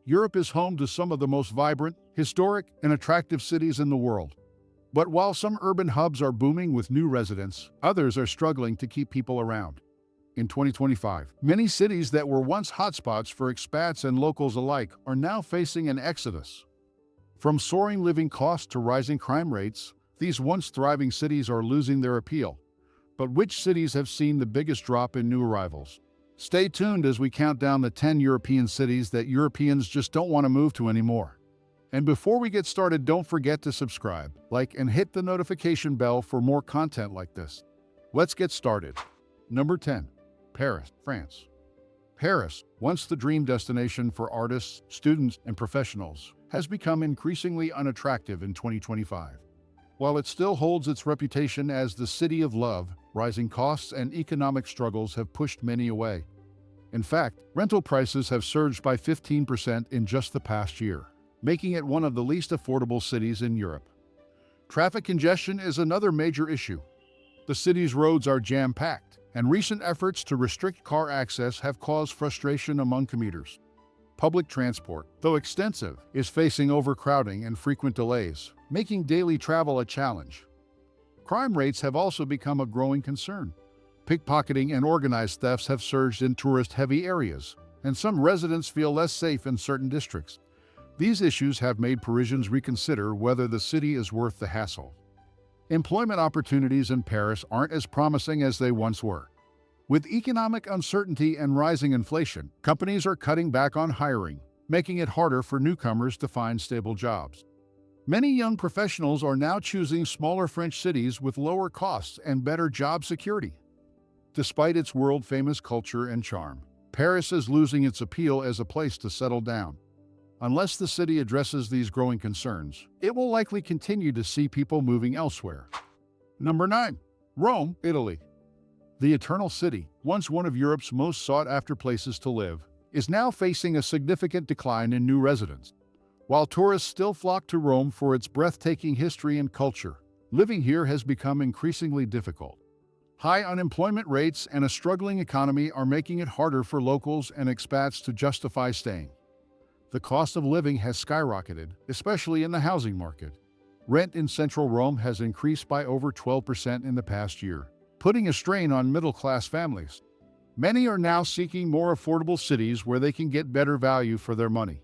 Europe is home to some of the most vibrant, historic, and attractive cities in the world. But while some urban hubs are booming with new residents, others are struggling to keep people around. In 2025, many cities that were once hotspots for expats and locals alike are now facing an exodus. From soaring living costs to rising crime rates, these once thriving cities are losing their appeal. But which cities have seen the biggest drop in new arrivals? Stay tuned as we count down the 10 European cities that Europeans just don't want to move to anymore. And before we get started, don't forget to subscribe, like, and hit the notification bell for more content like this. Let's get started. Number 10. Paris, France. Paris, once the dream destination for artists, students, and professionals, has become increasingly unattractive in 2025. While it still holds its reputation as the city of love, rising costs and economic struggles have pushed many away. In fact, rental prices have surged by 15% in just the past year, making it one of the least affordable cities in Europe. Traffic congestion is another major issue. The city's roads are jam-packed, and recent efforts to restrict car access have caused frustration among commuters. Public transport, though extensive, is facing overcrowding and frequent delays, making daily travel a challenge. Crime rates have also become a growing concern. Pickpocketing and organized thefts have surged in tourist-heavy areas, and some residents feel less safe in certain districts. These issues have made Parisians reconsider whether the city is worth the hassle. Employment opportunities in Paris aren't as promising as they once were. With economic uncertainty and rising inflation, companies are cutting back on hiring, making it harder for newcomers to find stable jobs. Many young professionals are now choosing smaller French cities with lower costs and better job security. Despite its world-famous culture and charm, Paris is losing its appeal as a place to settle down. Unless the city addresses these growing concerns, it will likely continue to see people moving elsewhere. Number 9. Rome, Italy. The Eternal City, once one of Europe's most sought-after places to live, is now facing a significant decline in new residents. While tourists still flock to Rome for its breathtaking history and culture, living here has become increasingly difficult. High unemployment rates and a struggling economy are making it harder for locals and expats to justify staying. The cost of living has skyrocketed, especially in the housing market. Rent in central Rome has increased by over 12% in the past year, putting a strain on middle-class families. Many are now seeking more affordable cities where they can get better value for their money.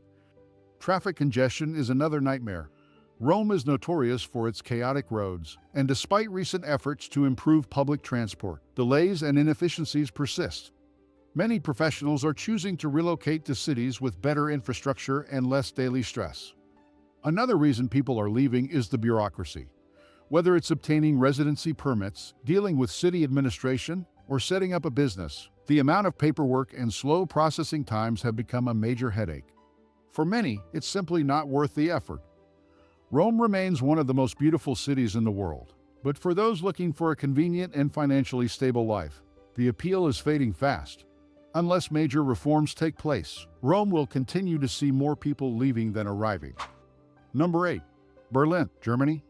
Traffic congestion is another nightmare. Rome is notorious for its chaotic roads, and despite recent efforts to improve public transport, delays and inefficiencies persist. Many professionals are choosing to relocate to cities with better infrastructure and less daily stress. Another reason people are leaving is the bureaucracy. Whether it's obtaining residency permits, dealing with city administration, or setting up a business, the amount of paperwork and slow processing times have become a major headache. For many, it's simply not worth the effort. Rome remains one of the most beautiful cities in the world, but for those looking for a convenient and financially stable life, the appeal is fading fast. Unless major reforms take place, Rome will continue to see more people leaving than arriving. Number 8. Berlin, Germany.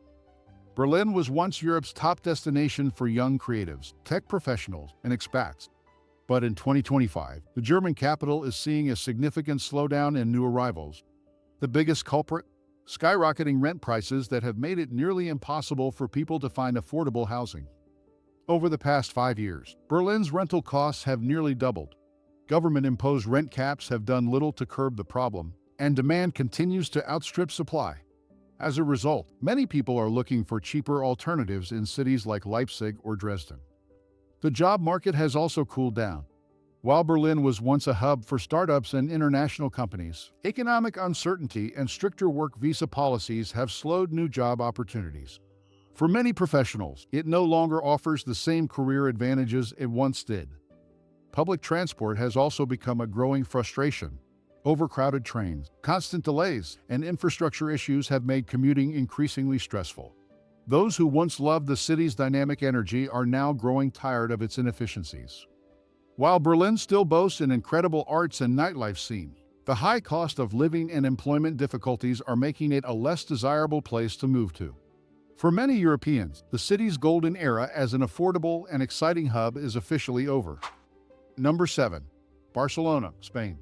Berlin was once Europe's top destination for young creatives, tech professionals, and expats. But in 2025, the German capital is seeing a significant slowdown in new arrivals. The biggest culprit? Skyrocketing rent prices that have made it nearly impossible for people to find affordable housing. Over the past 5 years, Berlin's rental costs have nearly doubled. Government-imposed rent caps have done little to curb the problem, and demand continues to outstrip supply. As a result, many people are looking for cheaper alternatives in cities like Leipzig or Dresden. The job market has also cooled down. While Berlin was once a hub for startups and international companies, economic uncertainty and stricter work visa policies have slowed new job opportunities. For many professionals, it no longer offers the same career advantages it once did. Public transport has also become a growing frustration. Overcrowded trains, constant delays, and infrastructure issues have made commuting increasingly stressful. Those who once loved the city's dynamic energy are now growing tired of its inefficiencies. While Berlin still boasts an incredible arts and nightlife scene, the high cost of living and employment difficulties are making it a less desirable place to move to. For many Europeans, the city's golden era as an affordable and exciting hub is officially over. Number 7. Barcelona, Spain.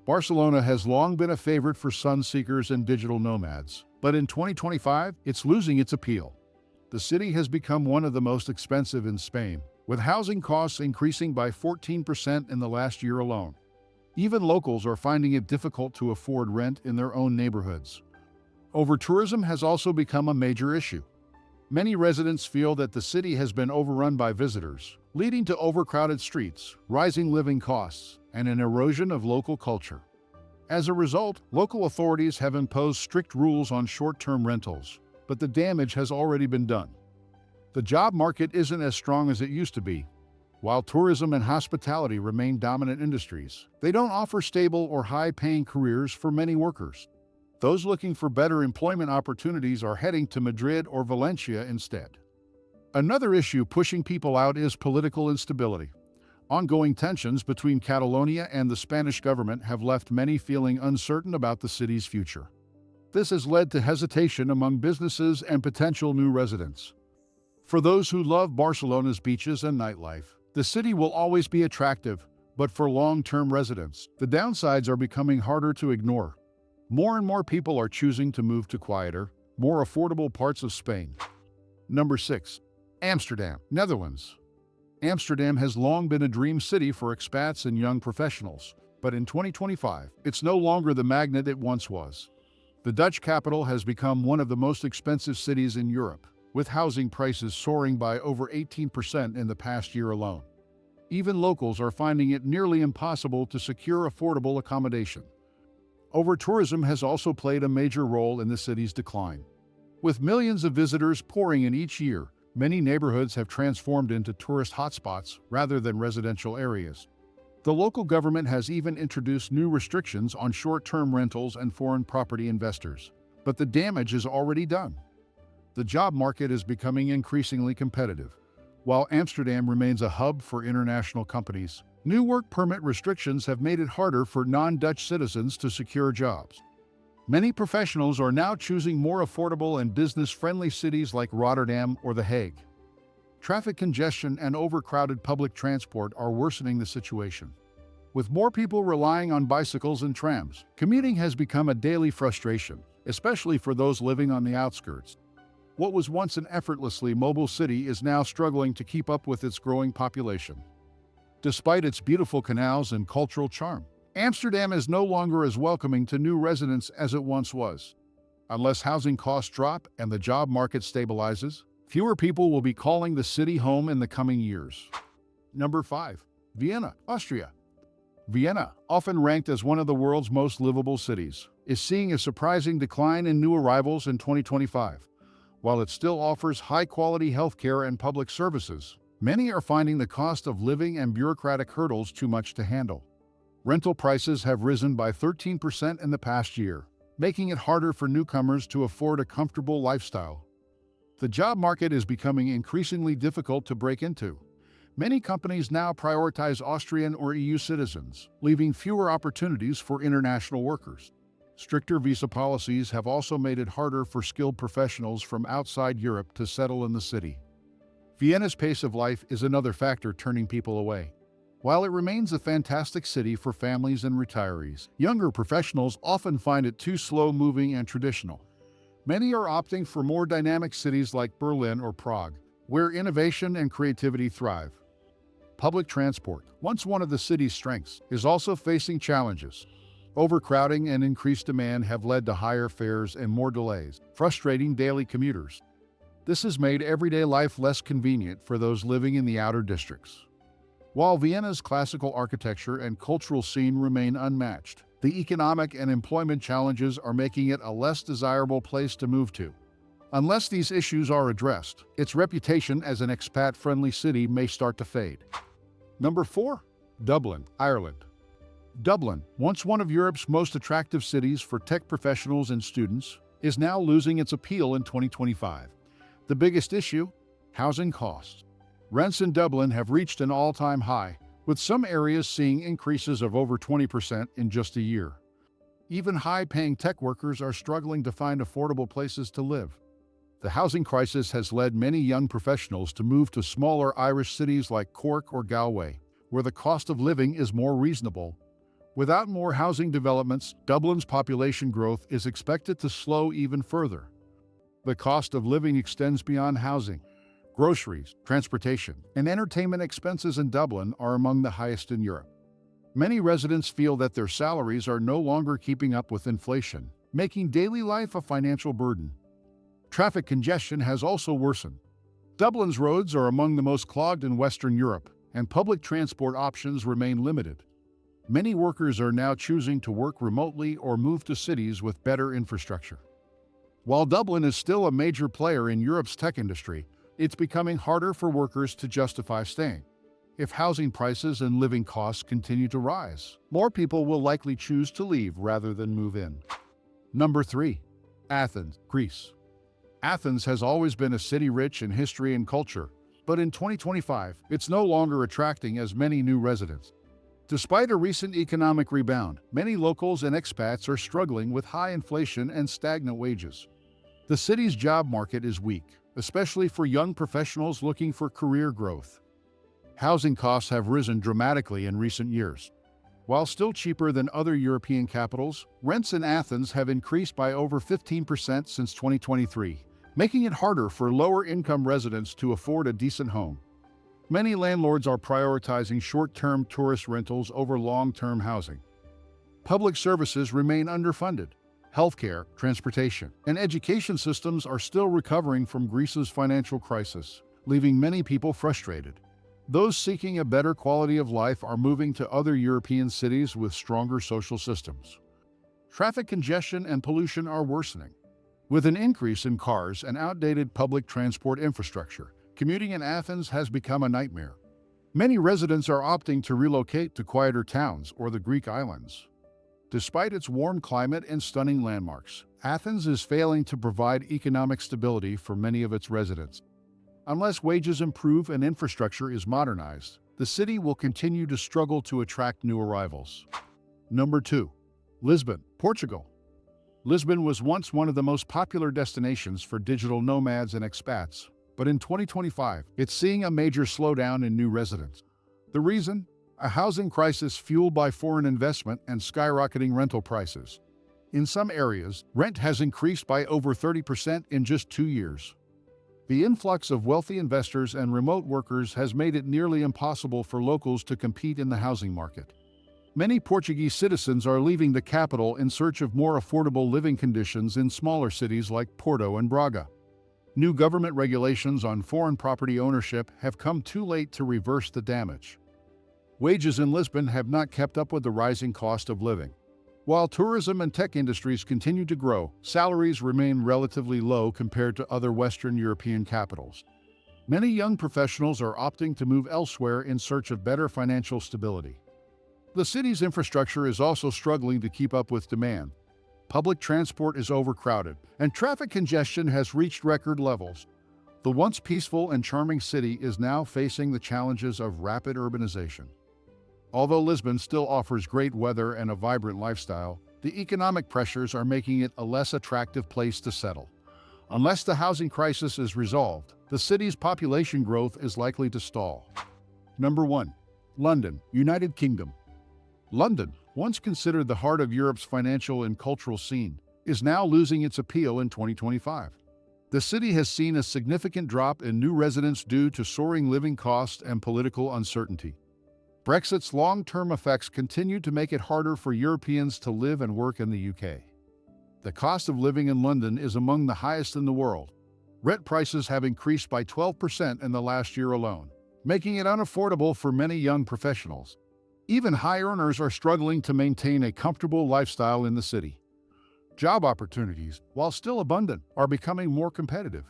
Barcelona has long been a favorite for sun seekers and digital nomads, but in 2025, it's losing its appeal. The city has become one of the most expensive in Spain, with housing costs increasing by 14% in the last year alone. Even locals are finding it difficult to afford rent in their own neighborhoods. Overtourism has also become a major issue. Many residents feel that the city has been overrun by visitors, leading to overcrowded streets, rising living costs, and an erosion of local culture. As a result, local authorities have imposed strict rules on short-term rentals, but the damage has already been done. The job market isn't as strong as it used to be. While tourism and hospitality remain dominant industries, they don't offer stable or high-paying careers for many workers. Those looking for better employment opportunities are heading to Madrid or Valencia instead. Another issue pushing people out is political instability. Ongoing tensions between Catalonia and the Spanish government have left many feeling uncertain about the city's future. This has led to hesitation among businesses and potential new residents. For those who love Barcelona's beaches and nightlife, the city will always be attractive, but for long-term residents, the downsides are becoming harder to ignore. More and more people are choosing to move to quieter, more affordable parts of Spain. Number 6. Amsterdam, Netherlands. Amsterdam has long been a dream city for expats and young professionals, but in 2025, it's no longer the magnet it once was. The Dutch capital has become one of the most expensive cities in Europe, with housing prices soaring by over 18% in the past year alone. Even locals are finding it nearly impossible to secure affordable accommodation. Overtourism has also played a major role in the city's decline. With millions of visitors pouring in each year, many neighborhoods have transformed into tourist hotspots rather than residential areas. The local government has even introduced new restrictions on short-term rentals and foreign property investors. But the damage is already done. The job market is becoming increasingly competitive. While Amsterdam remains a hub for international companies, new work permit restrictions have made it harder for non-Dutch citizens to secure jobs. Many professionals are now choosing more affordable and business-friendly cities like Rotterdam or The Hague. Traffic congestion and overcrowded public transport are worsening the situation. With more people relying on bicycles and trams, commuting has become a daily frustration, especially for those living on the outskirts. What was once an effortlessly mobile city is now struggling to keep up with its growing population. Despite its beautiful canals and cultural charm, Amsterdam is no longer as welcoming to new residents as it once was. Unless housing costs drop and the job market stabilizes, fewer people will be calling the city home in the coming years. Number 5. Vienna, Austria. Vienna, often ranked as one of the world's most livable cities, is seeing a surprising decline in new arrivals in 2025. While it still offers high-quality healthcare and public services, many are finding the cost of living and bureaucratic hurdles too much to handle. Rental prices have risen by 13% in the past year, making it harder for newcomers to afford a comfortable lifestyle. The job market is becoming increasingly difficult to break into. Many companies now prioritize Austrian or EU citizens, leaving fewer opportunities for international workers. Stricter visa policies have also made it harder for skilled professionals from outside Europe to settle in the city. Vienna's pace of life is another factor turning people away. While it remains a fantastic city for families and retirees, younger professionals often find it too slow-moving and traditional. Many are opting for more dynamic cities like Berlin or Prague, where innovation and creativity thrive. Public transport, once one of the city's strengths, is also facing challenges. Overcrowding and increased demand have led to higher fares and more delays, frustrating daily commuters. This has made everyday life less convenient for those living in the outer districts. While Vienna's classical architecture and cultural scene remain unmatched, the economic and employment challenges are making it a less desirable place to move to. Unless these issues are addressed, its reputation as an expat-friendly city may start to fade. Number 4. Dublin, Ireland. Dublin, once one of Europe's most attractive cities for tech professionals and students, is now losing its appeal in 2025. The biggest issue? Housing costs. Rents in Dublin have reached an all-time high, with some areas seeing increases of over 20% in just a year. Even high-paying tech workers are struggling to find affordable places to live. The housing crisis has led many young professionals to move to smaller Irish cities like Cork or Galway, where the cost of living is more reasonable. Without more housing developments, Dublin's population growth is expected to slow even further. The cost of living extends beyond housing. Groceries, transportation, and entertainment expenses in Dublin are among the highest in Europe. Many residents feel that their salaries are no longer keeping up with inflation, making daily life a financial burden. Traffic congestion has also worsened. Dublin's roads are among the most clogged in Western Europe, and public transport options remain limited. Many workers are now choosing to work remotely or move to cities with better infrastructure. While Dublin is still a major player in Europe's tech industry, it's becoming harder for workers to justify staying. If housing prices and living costs continue to rise, more people will likely choose to leave rather than move in. Number 3. Athens, Greece. Athens has always been a city rich in history and culture, but in 2025, it's no longer attracting as many new residents. Despite a recent economic rebound, many locals and expats are struggling with high inflation and stagnant wages. The city's job market is weak, especially for young professionals looking for career growth. Housing costs have risen dramatically in recent years. While still cheaper than other European capitals, rents in Athens have increased by over 15% since 2023, making it harder for lower-income residents to afford a decent home. Many landlords are prioritizing short-term tourist rentals over long-term housing. Public services remain underfunded. Healthcare, transportation, and education systems are still recovering from Greece's financial crisis, leaving many people frustrated. Those seeking a better quality of life are moving to other European cities with stronger social systems. Traffic congestion and pollution are worsening. With an increase in cars and outdated public transport infrastructure, commuting in Athens has become a nightmare. Many residents are opting to relocate to quieter towns or the Greek islands. Despite its warm climate and stunning landmarks, Athens is failing to provide economic stability for many of its residents. Unless wages improve and infrastructure is modernized, the city will continue to struggle to attract new arrivals. Number 2. Lisbon, Portugal. Lisbon was once one of the most popular destinations for digital nomads and expats, but in 2025, it's seeing a major slowdown in new residents. The reason? A housing crisis fueled by foreign investment and skyrocketing rental prices. In some areas, rent has increased by over 30% in just 2 years. The influx of wealthy investors and remote workers has made it nearly impossible for locals to compete in the housing market. Many Portuguese citizens are leaving the capital in search of more affordable living conditions in smaller cities like Porto and Braga. New government regulations on foreign property ownership have come too late to reverse the damage. Wages in Lisbon have not kept up with the rising cost of living. While tourism and tech industries continue to grow, salaries remain relatively low compared to other Western European capitals. Many young professionals are opting to move elsewhere in search of better financial stability. The city's infrastructure is also struggling to keep up with demand. Public transport is overcrowded, and traffic congestion has reached record levels. The once peaceful and charming city is now facing the challenges of rapid urbanization. Although Lisbon still offers great weather and a vibrant lifestyle, the economic pressures are making it a less attractive place to settle. Unless the housing crisis is resolved, the city's population growth is likely to stall. Number 1. London, United Kingdom. London, once considered the heart of Europe's financial and cultural scene, is now losing its appeal in 2025. The city has seen a significant drop in new residents due to soaring living costs and political uncertainty. Brexit's long-term effects continue to make it harder for Europeans to live and work in the UK. The cost of living in London is among the highest in the world. Rent prices have increased by 12% in the last year alone, making it unaffordable for many young professionals. Even high earners are struggling to maintain a comfortable lifestyle in the city. Job opportunities, while still abundant, are becoming more competitive.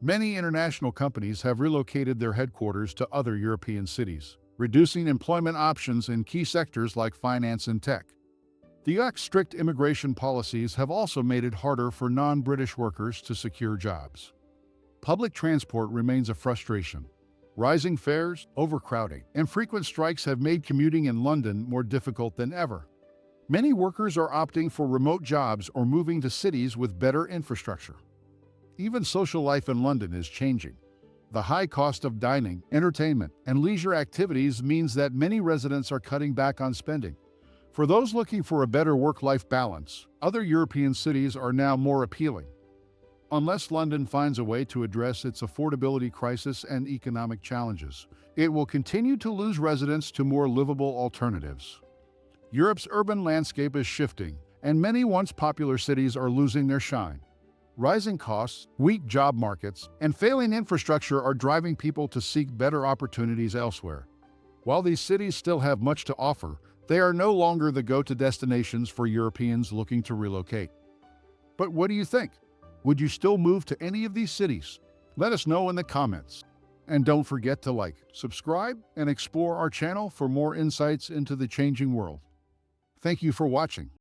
Many international companies have relocated their headquarters to other European cities, reducing employment options in key sectors like finance and tech. The UK's strict immigration policies have also made it harder for non-British workers to secure jobs. Public transport remains a frustration. Rising fares, overcrowding, and frequent strikes have made commuting in London more difficult than ever. Many workers are opting for remote jobs or moving to cities with better infrastructure. Even social life in London is changing. The high cost of dining, entertainment, and leisure activities means that many residents are cutting back on spending. For those looking for a better work-life balance, other European cities are now more appealing. Unless London finds a way to address its affordability crisis and economic challenges, it will continue to lose residents to more livable alternatives. Europe's urban landscape is shifting, and many once popular cities are losing their shine. Rising costs, weak job markets, and failing infrastructure are driving people to seek better opportunities elsewhere. While these cities still have much to offer, they are no longer the go-to destinations for Europeans looking to relocate. But what do you think? Would you still move to any of these cities? Let us know in the comments. And don't forget to like, subscribe, and explore our channel for more insights into the changing world. Thank you for watching.